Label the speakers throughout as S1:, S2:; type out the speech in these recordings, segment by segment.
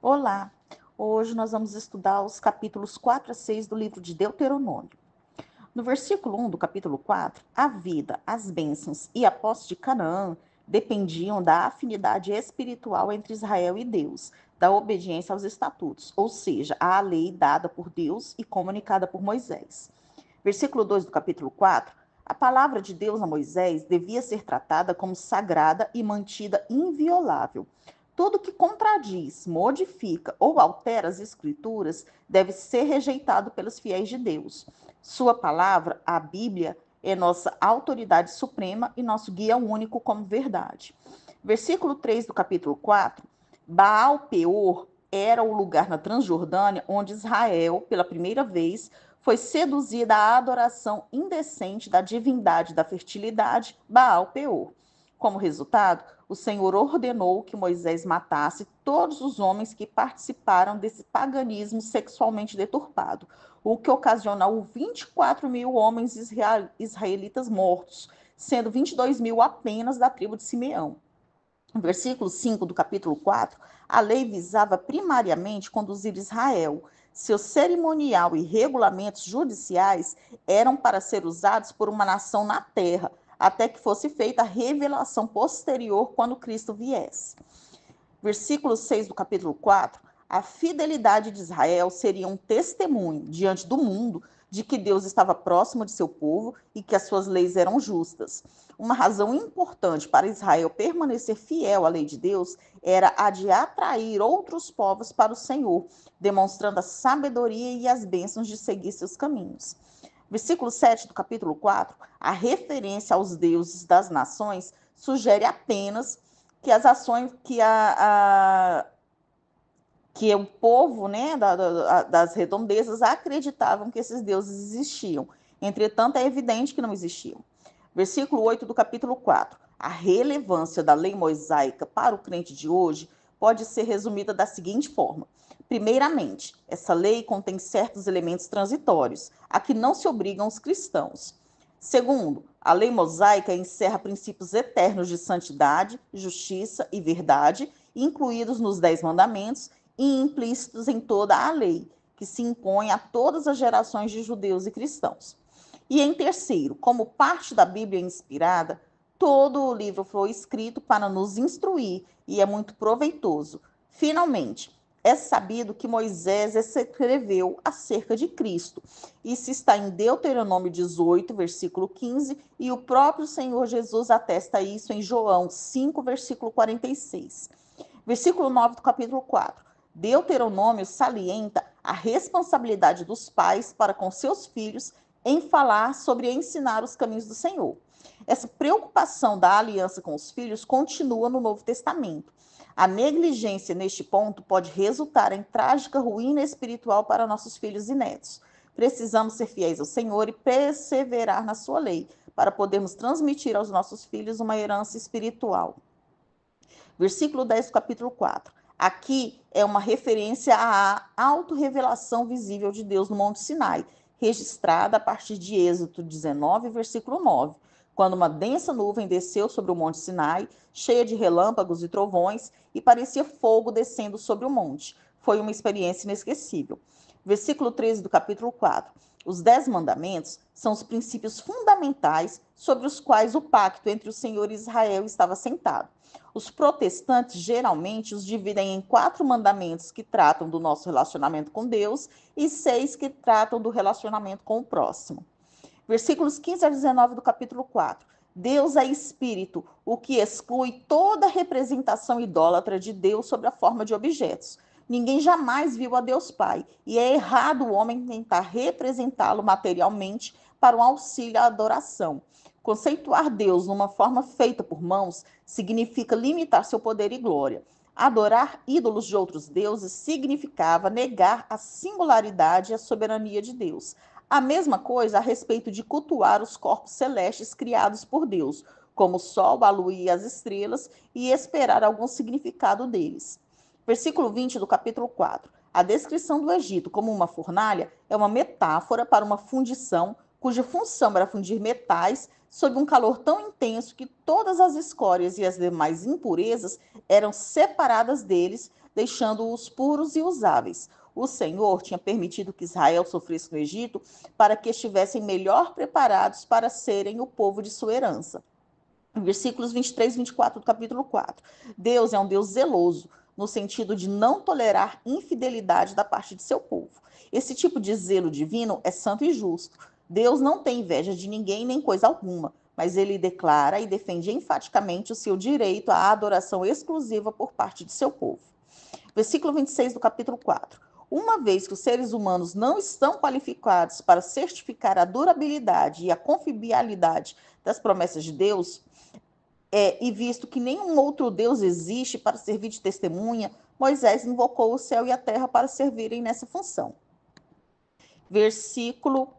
S1: Olá! Hoje nós vamos estudar os capítulos 4 a 6 do livro de Deuteronômio. No versículo 1 do capítulo 4, a vida, as bênçãos e a posse de Canaã dependiam da afinidade espiritual entre Israel e Deus, da obediência aos estatutos, ou seja, à lei dada por Deus e comunicada por Moisés. Versículo 2 do capítulo 4, a palavra de Deus a Moisés devia ser tratada como sagrada e mantida inviolável. Tudo que contradiz, modifica ou altera as escrituras deve ser rejeitado pelos fiéis de Deus. Sua palavra, a Bíblia, é nossa autoridade suprema e nosso guia único como verdade. Versículo 3 do capítulo 4, Baal-Peor era o lugar na Transjordânia onde Israel, pela primeira vez, foi seduzida à adoração indecente da divindade da fertilidade, Baal-Peor. Como resultado, o Senhor ordenou que Moisés matasse todos os homens que participaram desse paganismo sexualmente deturpado, o que ocasionou 24 mil homens israelitas mortos, sendo 22 mil apenas da tribo de Simeão. No versículo 5 do capítulo 4, a lei visava primariamente conduzir Israel. Seu cerimonial e regulamentos judiciais eram para ser usados por uma nação na terra, até que fosse feita a revelação posterior quando Cristo viesse. Versículo 6 do capítulo 4, a fidelidade de Israel seria um testemunho diante do mundo de que Deus estava próximo de seu povo e que as suas leis eram justas. Uma razão importante para Israel permanecer fiel à lei de Deus era a de atrair outros povos para o Senhor, demonstrando a sabedoria e as bênçãos de seguir seus caminhos. Versículo 7 do capítulo 4, a referência aos deuses das nações sugere apenas que as ações que o povo, né, das redondezas acreditavam que esses deuses existiam. Entretanto, é evidente que não existiam. Versículo 8 do capítulo 4. A relevância da lei mosaica para o crente de hoje pode ser resumida da seguinte forma. Primeiramente, essa lei contém certos elementos transitórios, a que não se obrigam os cristãos. Segundo, a lei mosaica encerra princípios eternos de santidade, justiça e verdade, incluídos nos 10 mandamentos e implícitos em toda a lei, que se impõe a todas as gerações de judeus e cristãos. E em terceiro, como parte da Bíblia inspirada, todo o livro foi escrito para nos instruir e é muito proveitoso. Finalmente, é sabido que Moisés escreveu acerca de Cristo. Isso está em Deuteronômio 18, versículo 15, e o próprio Senhor Jesus atesta isso em João 5, versículo 46. Versículo 9 do capítulo 4. Deuteronômio salienta a responsabilidade dos pais para com seus filhos em falar sobre ensinar os caminhos do Senhor. Essa preocupação da aliança com os filhos continua no Novo Testamento. A negligência neste ponto pode resultar em trágica ruína espiritual para nossos filhos e netos. Precisamos ser fiéis ao Senhor e perseverar na sua lei, para podermos transmitir aos nossos filhos uma herança espiritual. Versículo 10 do capítulo 4. Aqui é uma referência à autorrevelação visível de Deus no Monte Sinai, registrada a partir de Êxodo 19, versículo 9, quando uma densa nuvem desceu sobre o Monte Sinai, cheia de relâmpagos e trovões, e parecia fogo descendo sobre o monte. Foi uma experiência inesquecível. Versículo 13 do capítulo 4. Os 10 mandamentos são os princípios fundamentais sobre os quais o pacto entre o Senhor e Israel estava assentado. Os protestantes geralmente os dividem em 4 mandamentos que tratam do nosso relacionamento com Deus e 6 que tratam do relacionamento com o próximo. Versículos 15 a 19 do capítulo 4. Deus é espírito, o que exclui toda representação idólatra de Deus sob a forma de objetos. Ninguém jamais viu a Deus Pai, e é errado o homem tentar representá-lo materialmente para um auxílio à adoração. Conceituar Deus numa forma feita por mãos significa limitar seu poder e glória. Adorar ídolos de outros deuses significava negar a singularidade e a soberania de Deus. A mesma coisa a respeito de cultuar os corpos celestes criados por Deus, como o sol, a lua e as estrelas, e esperar algum significado deles. Versículo 20 do capítulo 4. A descrição do Egito como uma fornalha é uma metáfora para uma fundição cuja função era fundir metais sob um calor tão intenso que todas as escórias e as demais impurezas eram separadas deles, deixando-os puros e usáveis. O Senhor tinha permitido que Israel sofresse no Egito para que estivessem melhor preparados para serem o povo de sua herança. Versículos 23 e 24 do capítulo 4. Deus é um Deus zeloso, no sentido de não tolerar infidelidade da parte de seu povo. Esse tipo de zelo divino é santo e justo. Deus não tem inveja de ninguém nem coisa alguma, mas ele declara e defende enfaticamente o seu direito à adoração exclusiva por parte de seu povo. Versículo 26 do capítulo 4. Uma vez que os seres humanos não estão qualificados para certificar a durabilidade e a confiabilidade das promessas de Deus, e visto que nenhum outro Deus existe para servir de testemunha, Moisés invocou o céu e a terra para servirem nessa função. Versículo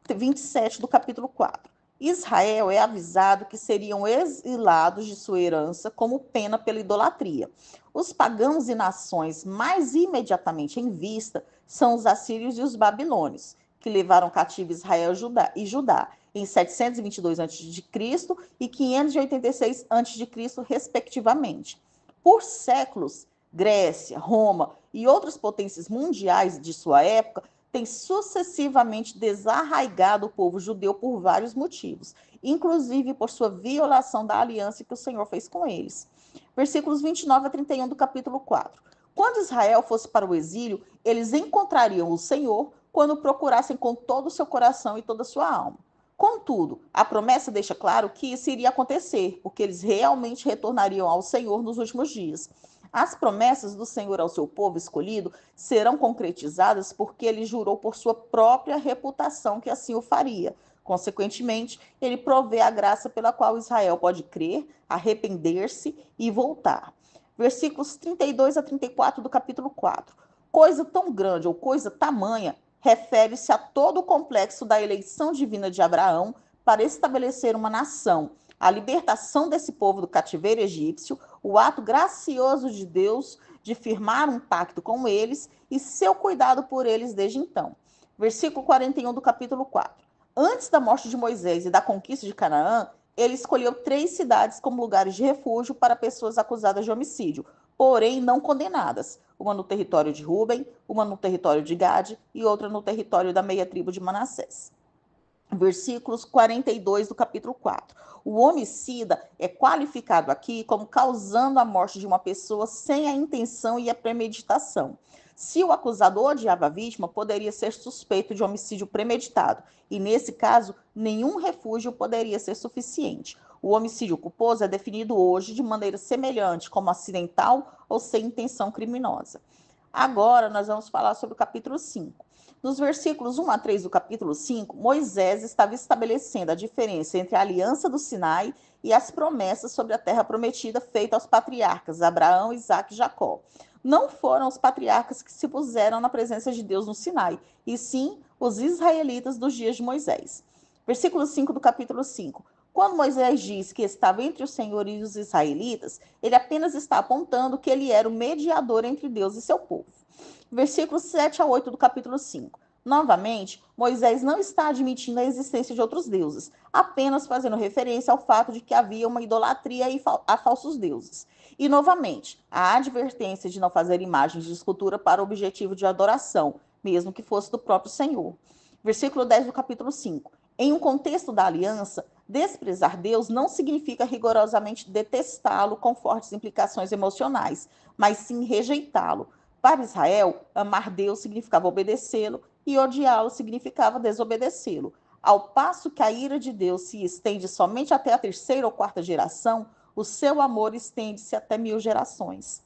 S1: 27 do capítulo 4. Israel é avisado que seriam exilados de sua herança como pena pela idolatria. Os pagãos e nações mais imediatamente em vista são os assírios e os babilônios, que levaram cativo Israel e Judá em 722 a.C. e 586 a.C., respectivamente. Por séculos, Grécia, Roma e outras potências mundiais de sua época têm sucessivamente desarraigado o povo judeu por vários motivos, inclusive por sua violação da aliança que o Senhor fez com eles. Versículos 29 a 31 do capítulo 4. Quando Israel fosse para o exílio, eles encontrariam o Senhor quando procurassem com todo o seu coração e toda a sua alma. Contudo, a promessa deixa claro que isso iria acontecer, porque eles realmente retornariam ao Senhor nos últimos dias. As promessas do Senhor ao seu povo escolhido serão concretizadas porque ele jurou por sua própria reputação que assim o faria. Consequentemente, ele provê a graça pela qual Israel pode crer, arrepender-se e voltar. Versículos 32 a 34 do capítulo 4. Coisa tão grande ou coisa tamanha refere-se a todo o complexo da eleição divina de Abraão para estabelecer uma nação, a libertação desse povo do cativeiro egípcio, o ato gracioso de Deus de firmar um pacto com eles e seu cuidado por eles desde então. Versículo 41 do capítulo 4. Antes da morte de Moisés e da conquista de Canaã, ele escolheu 3 cidades como lugares de refúgio para pessoas acusadas de homicídio, porém não condenadas. Uma no território de Ruben, uma no território de Gade e outra no território da meia tribo de Manassés. Versículos 42 do capítulo 4. O homicida é qualificado aqui como causando a morte de uma pessoa sem a intenção e a premeditação. Se o acusador odiava a vítima, poderia ser suspeito de homicídio premeditado, e nesse caso, nenhum refúgio poderia ser suficiente. O homicídio culposo é definido hoje de maneira semelhante, como acidental ou sem intenção criminosa. Agora nós vamos falar sobre o capítulo 5. Nos versículos 1 a 3 do capítulo 5, Moisés estava estabelecendo a diferença entre a aliança do Sinai e as promessas sobre a terra prometida feitas aos patriarcas Abraão, Isaque e Jacó. Não foram os patriarcas que se puseram na presença de Deus no Sinai, e sim os israelitas dos dias de Moisés. Versículo 5 do capítulo 5. Quando Moisés diz que estava entre o Senhor e os israelitas, ele apenas está apontando que ele era o mediador entre Deus e seu povo. Versículos 7 a 8 do capítulo 5. Novamente, Moisés não está admitindo a existência de outros deuses, apenas fazendo referência ao fato de que havia uma idolatria a falsos deuses. E, novamente, a advertência de não fazer imagens de escultura para o objetivo de adoração, mesmo que fosse do próprio Senhor. Versículo 10 do capítulo 5. Em um contexto da aliança, desprezar Deus não significa rigorosamente detestá-lo com fortes implicações emocionais, mas sim rejeitá-lo. Para Israel, amar Deus significava obedecê-lo e odiá-lo significava desobedecê-lo. Ao passo que a ira de Deus se estende somente até a 3ª ou 4ª geração, o seu amor estende-se até 1000 gerações.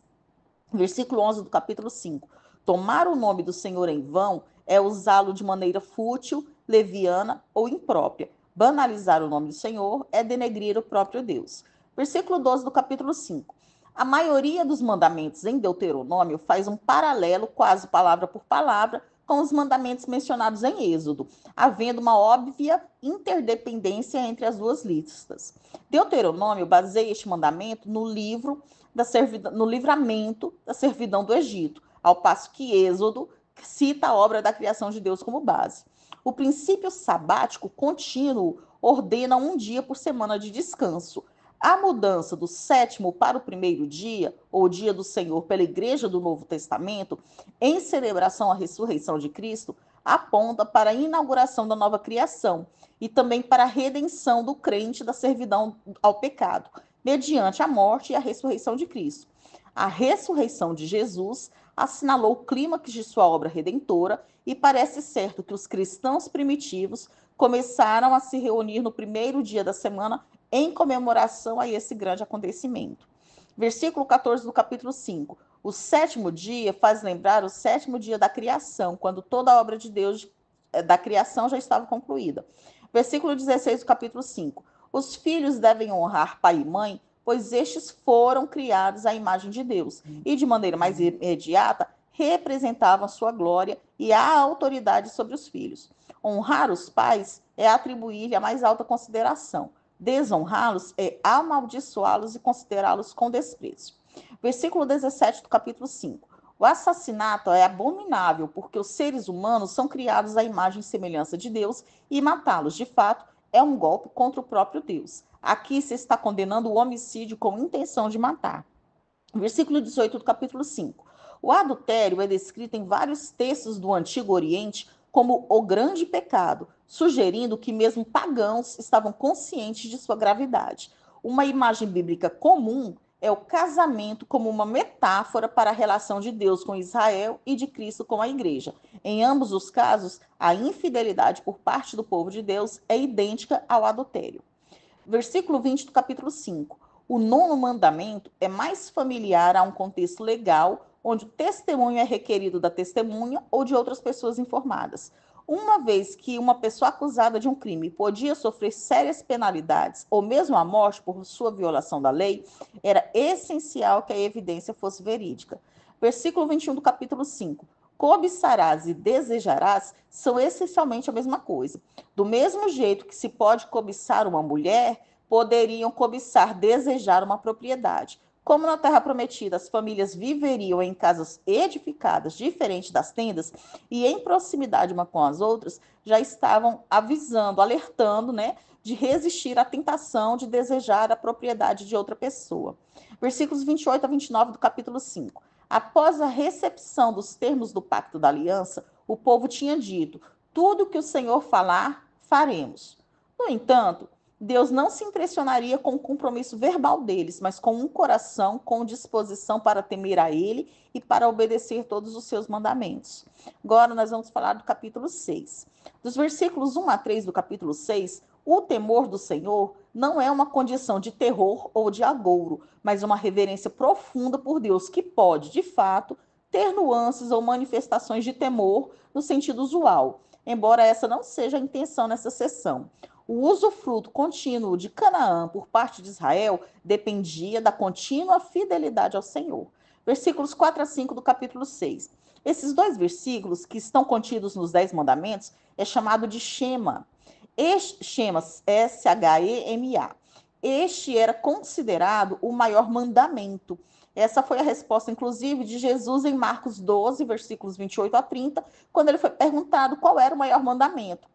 S1: Versículo 11 do capítulo 5. Tomar o nome do Senhor em vão é usá-lo de maneira fútil, leviana ou imprópria. Banalizar o nome do Senhor é denegrir o próprio Deus. Versículo 12 do capítulo 5. A maioria dos mandamentos em Deuteronômio faz um paralelo, quase palavra por palavra, com os mandamentos mencionados em Êxodo, havendo uma óbvia interdependência entre as duas listas. Deuteronômio baseia este mandamento no livramento da servidão do Egito, ao passo que Êxodo cita a obra da criação de Deus como base. O princípio sabático contínuo ordena um dia por semana de descanso. A mudança do 7º para o 1º dia, ou dia do Senhor, pela Igreja do Novo Testamento, em celebração à ressurreição de Cristo, aponta para a inauguração da nova criação e também para a redenção do crente da servidão ao pecado, mediante a morte e a ressurreição de Cristo. A ressurreição de Jesus assinalou o clímax de sua obra redentora e parece certo que os cristãos primitivos começaram a se reunir no 1º dia da semana em comemoração a esse grande acontecimento. Versículo 14 do capítulo 5. O 7º dia faz lembrar o 7º dia da criação, quando toda a obra de Deus da criação já estava concluída. Versículo 16 do capítulo 5. Os filhos devem honrar pai e mãe, pois estes foram criados à imagem de Deus e, de maneira mais imediata, representavam sua glória e a autoridade sobre os filhos. Honrar os pais é atribuir-lhe a mais alta consideração. Desonrá-los é amaldiçoá-los e considerá-los com desprezo. Versículo 17 do capítulo 5. O assassinato é abominável porque os seres humanos são criados à imagem e semelhança de Deus e matá-los, de fato, é um golpe contra o próprio Deus. Aqui se está condenando o homicídio com intenção de matar. Versículo 18 do capítulo 5. O adultério é descrito em vários textos do Antigo Oriente como o grande pecado, sugerindo que mesmo pagãos estavam conscientes de sua gravidade. Uma imagem bíblica comum é o casamento como uma metáfora para a relação de Deus com Israel e de Cristo com a igreja. Em ambos os casos, a infidelidade por parte do povo de Deus é idêntica ao adultério. Versículo 20 do capítulo 5. O 9º mandamento é mais familiar a um contexto legal, onde o testemunho é requerido da testemunha ou de outras pessoas informadas. Uma vez que uma pessoa acusada de um crime podia sofrer sérias penalidades ou mesmo a morte por sua violação da lei, era essencial que a evidência fosse verídica. Versículo 21 do capítulo 5. Cobiçarás e desejarás são essencialmente a mesma coisa. Do mesmo jeito que se pode cobiçar uma mulher, poderiam cobiçar, desejar uma propriedade. Como na Terra Prometida as famílias viveriam em casas edificadas, diferentes das tendas, e em proximidade uma com as outras, já estavam avisando, alertando, de resistir à tentação de desejar a propriedade de outra pessoa. Versículos 28 a 29 do capítulo 5. Após a recepção dos termos do Pacto da Aliança, o povo tinha dito: tudo que o Senhor falar, faremos. No entanto, Deus não se impressionaria com o compromisso verbal deles, mas com um coração com disposição para temer a Ele e para obedecer todos os seus mandamentos. Agora nós vamos falar do capítulo 6. Dos versículos 1 a 3 do capítulo 6, o temor do Senhor não é uma condição de terror ou de agouro, mas uma reverência profunda por Deus, que pode, de fato, ter nuances ou manifestações de temor no sentido usual, embora essa não seja a intenção nessa sessão. O usufruto contínuo de Canaã por parte de Israel dependia da contínua fidelidade ao Senhor. Versículos 4 a 5 do capítulo 6. Esses dois versículos, que estão contidos nos 10 mandamentos, é chamado de Shema. Shema, S-H-E-M-A. Este era considerado o maior mandamento. Essa foi a resposta, inclusive, de Jesus em Marcos 12, versículos 28 a 30, quando ele foi perguntado qual era o maior mandamento.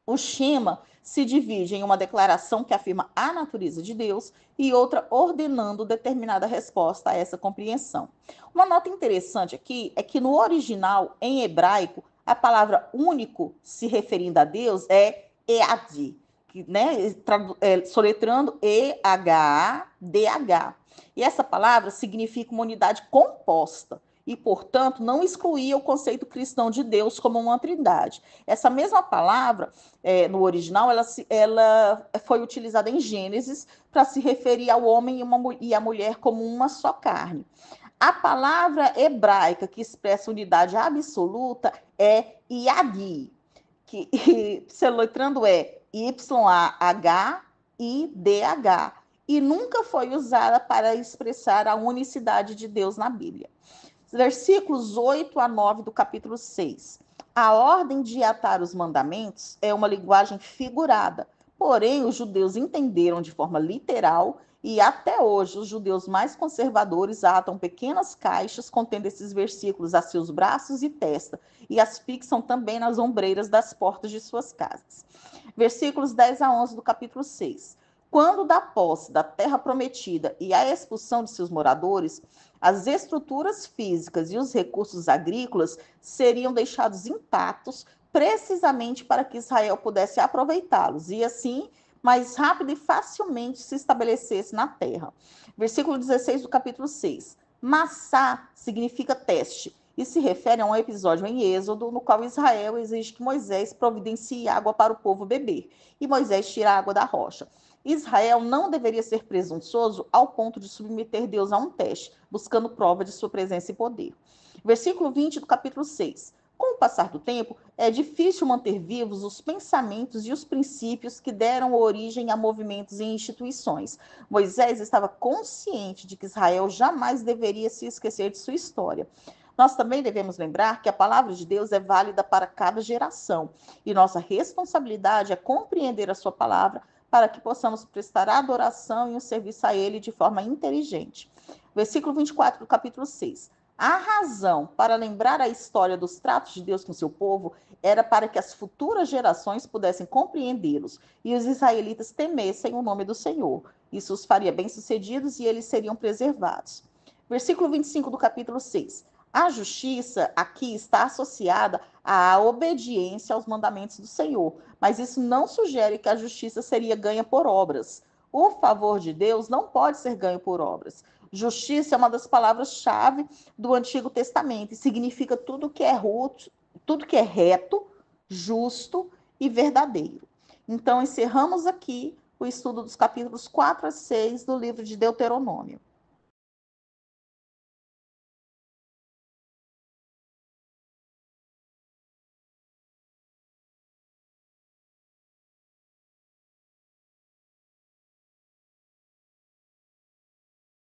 S1: O Shema se divide em uma declaração que afirma a natureza de Deus e outra ordenando determinada resposta a essa compreensão. Uma nota interessante aqui é que no original, em hebraico, a palavra único, se referindo a Deus, é Ead, soletrando E-H-A-D-H. E essa palavra significa uma unidade composta e, portanto, não excluía o conceito cristão de Deus como uma trindade. Essa mesma palavra, no original, ela foi utilizada em Gênesis para se referir ao homem e a mulher como uma só carne. A palavra hebraica que expressa unidade absoluta é Yadi, que soletrando é Y-A-H-I-D-H, e nunca foi usada para expressar a unicidade de Deus na Bíblia. Versículos 8 a 9 do capítulo 6. A ordem de atar os mandamentos é uma linguagem figurada, porém os judeus entenderam de forma literal E até hoje, os judeus mais conservadores atam pequenas caixas contendo esses versículos a seus braços e testa, e as fixam também nas ombreiras das portas de suas casas. Versículos 10 a 11 do capítulo 6. Quando da posse da terra prometida e a expulsão de seus moradores, as estruturas físicas e os recursos agrícolas seriam deixados intactos, precisamente para que Israel pudesse aproveitá-los e assim mais rápido e facilmente se estabelecesse na terra. Versículo 16 do capítulo 6. Massá significa teste e se refere a um episódio em Êxodo no qual Israel exige que Moisés providencie água para o povo beber e Moisés tira a água da rocha. Israel não deveria ser presunçoso ao ponto de submeter Deus a um teste, buscando prova de sua presença e poder. Versículo 20 do capítulo 6. Com o passar do tempo, é difícil manter vivos os pensamentos e os princípios que deram origem a movimentos e instituições. Moisés estava consciente de que Israel jamais deveria se esquecer de sua história. Nós também devemos lembrar que a palavra de Deus é válida para cada geração e nossa responsabilidade é compreender a sua palavra para que possamos prestar adoração e um serviço a ele de forma inteligente. Versículo 24 do capítulo 6. A razão para lembrar a história dos tratos de Deus com seu povo era para que as futuras gerações pudessem compreendê-los e os israelitas temessem o nome do Senhor. Isso os faria bem-sucedidos e eles seriam preservados. Versículo 25 do capítulo 6. A justiça aqui está associada à obediência aos mandamentos do Senhor, mas isso não sugere que a justiça seria ganha por obras. O favor de Deus não pode ser ganho por obras. Justiça é uma das palavras-chave do Antigo Testamento e significa tudo que é reto, justo e verdadeiro. Então, encerramos aqui o estudo dos capítulos 4 a 6 do livro de Deuteronômio.